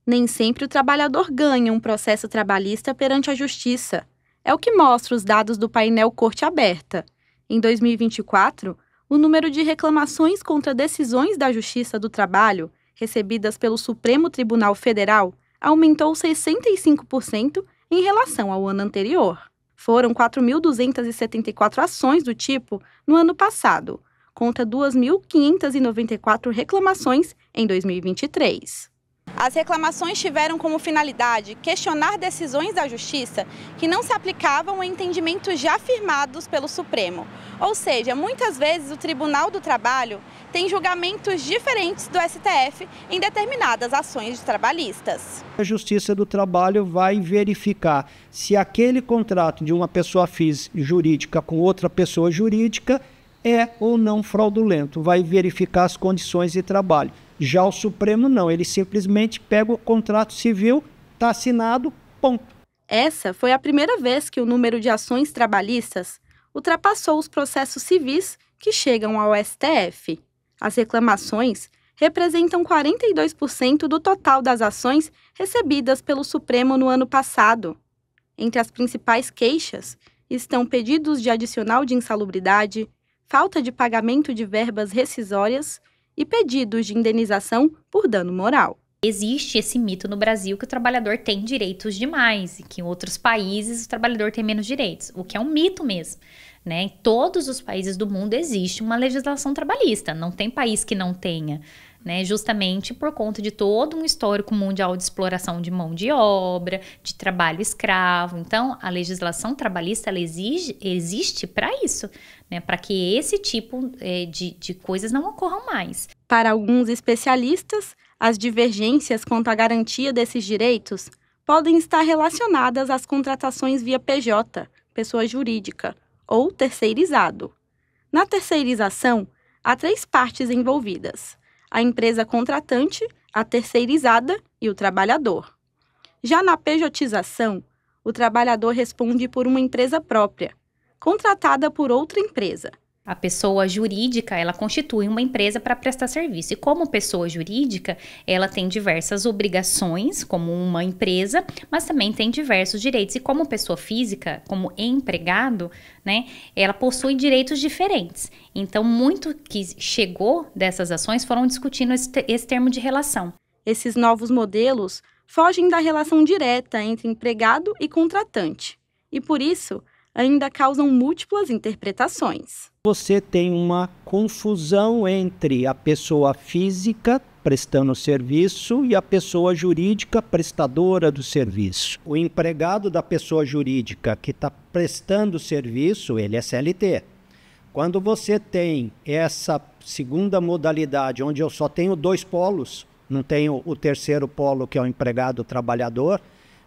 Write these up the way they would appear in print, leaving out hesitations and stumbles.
Nem sempre o trabalhador ganha um processo trabalhista perante a Justiça. É o que mostra os dados do painel Corte Aberta. Em 2024, o número de reclamações contra decisões da Justiça do Trabalho, recebidas pelo Supremo Tribunal Federal, aumentou 65% em relação ao ano anterior. Foram 4.274 ações do tipo no ano passado, contra 2.594 reclamações em 2023. As reclamações tiveram como finalidade questionar decisões da Justiça que não se aplicavam em entendimentos já firmados pelo Supremo. Ou seja, muitas vezes o Tribunal do Trabalho tem julgamentos diferentes do STF em determinadas ações trabalhistas. A Justiça do Trabalho vai verificar se aquele contrato de uma pessoa física jurídica com outra pessoa jurídica é ou não fraudulento, vai verificar as condições de trabalho. Já o Supremo não, ele simplesmente pega o contrato civil, está assinado, ponto. Essa foi a primeira vez que o número de ações trabalhistas ultrapassou os processos civis que chegam ao STF. As reclamações representam 42% do total das ações recebidas pelo Supremo no ano passado. Entre as principais queixas estão pedidos de adicional de insalubridade, falta de pagamento de verbas rescisórias e pedidos de indenização por dano moral. Existe esse mito no Brasil que o trabalhador tem direitos demais e que em outros países o trabalhador tem menos direitos, o que é um mito mesmo, né? Em todos os países do mundo existe uma legislação trabalhista, não tem país que não tenha, né? Justamente por conta de todo um histórico mundial de exploração de mão de obra, de trabalho escravo. Então, a legislação trabalhista ela existe para isso, né? Para que esse tipo de coisas não ocorram mais. Para alguns especialistas, as divergências quanto à garantia desses direitos podem estar relacionadas às contratações via PJ, pessoa jurídica, ou terceirizado. Na terceirização, há 3 partes envolvidas: a empresa contratante, a terceirizada e o trabalhador. Já na pejotização, o trabalhador responde por uma empresa própria, contratada por outra empresa. A pessoa jurídica, ela constitui uma empresa para prestar serviço. E como pessoa jurídica, ela tem diversas obrigações, como uma empresa, mas também tem diversos direitos. E como pessoa física, como empregado, né, ela possui direitos diferentes. Então, muito que chegou dessas ações foram discutindo esse termo de relação. Esses novos modelos fogem da relação direta entre empregado e contratante. E, por isso, ainda causam múltiplas interpretações. Você tem uma confusão entre a pessoa física prestando serviço e a pessoa jurídica prestadora do serviço. O empregado da pessoa jurídica que está prestando serviço, ele é CLT. Quando você tem essa segunda modalidade, onde eu só tenho 2 polos, não tenho o terceiro polo que é o empregado trabalhador,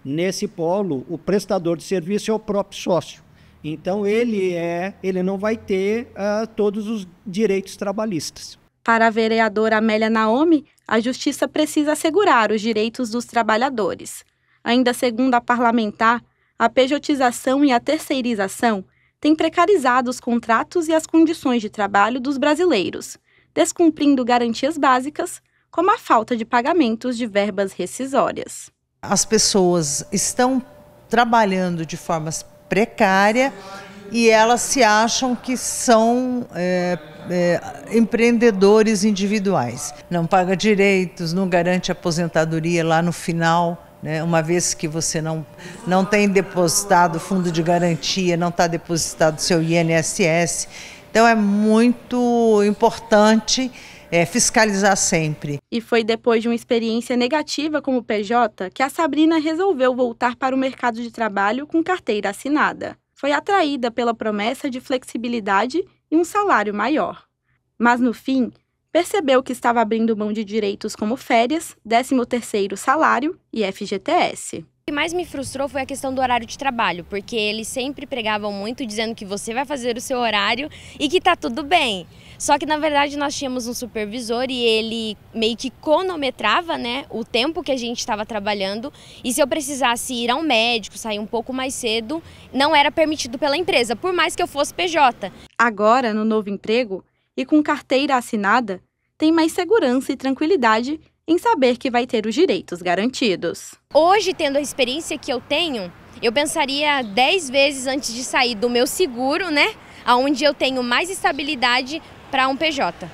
nesse polo o prestador de serviço é o próprio sócio. Então, ele não vai ter todos os direitos trabalhistas. Para a vereadora Amélia Naomi, a Justiça precisa assegurar os direitos dos trabalhadores. Ainda segundo a parlamentar, a pejotização e a terceirização têm precarizado os contratos e as condições de trabalho dos brasileiros, descumprindo garantias básicas, como a falta de pagamentos de verbas rescisórias. As pessoas estão trabalhando de formas precária e elas se acham que são empreendedores individuais. Não paga direitos, não garante aposentadoria lá no final, né? Uma vez que você não tem depositado fundo de garantia, não está depositado seu INSS. Então é muito importante fiscalizar sempre. E foi depois de uma experiência negativa como PJ que a Sabrina resolveu voltar para o mercado de trabalho com carteira assinada. Foi atraída pela promessa de flexibilidade e um salário maior. Mas, no fim, percebeu que estava abrindo mão de direitos como férias, 13º salário e FGTS. O que mais me frustrou foi a questão do horário de trabalho, porque eles sempre pregavam muito dizendo que você vai fazer o seu horário e que tá tudo bem. Só que, na verdade, nós tínhamos um supervisor e ele meio que cronometrava, né, o tempo que a gente estava trabalhando. E se eu precisasse ir a um médico, sair um pouco mais cedo, não era permitido pela empresa, por mais que eu fosse PJ. Agora, no novo emprego, e com carteira assinada, tem mais segurança e tranquilidade em saber que vai ter os direitos garantidos. Hoje, tendo a experiência que eu tenho, eu pensaria 10 vezes antes de sair do meu seguro, né? Onde eu tenho mais estabilidade para um PJ.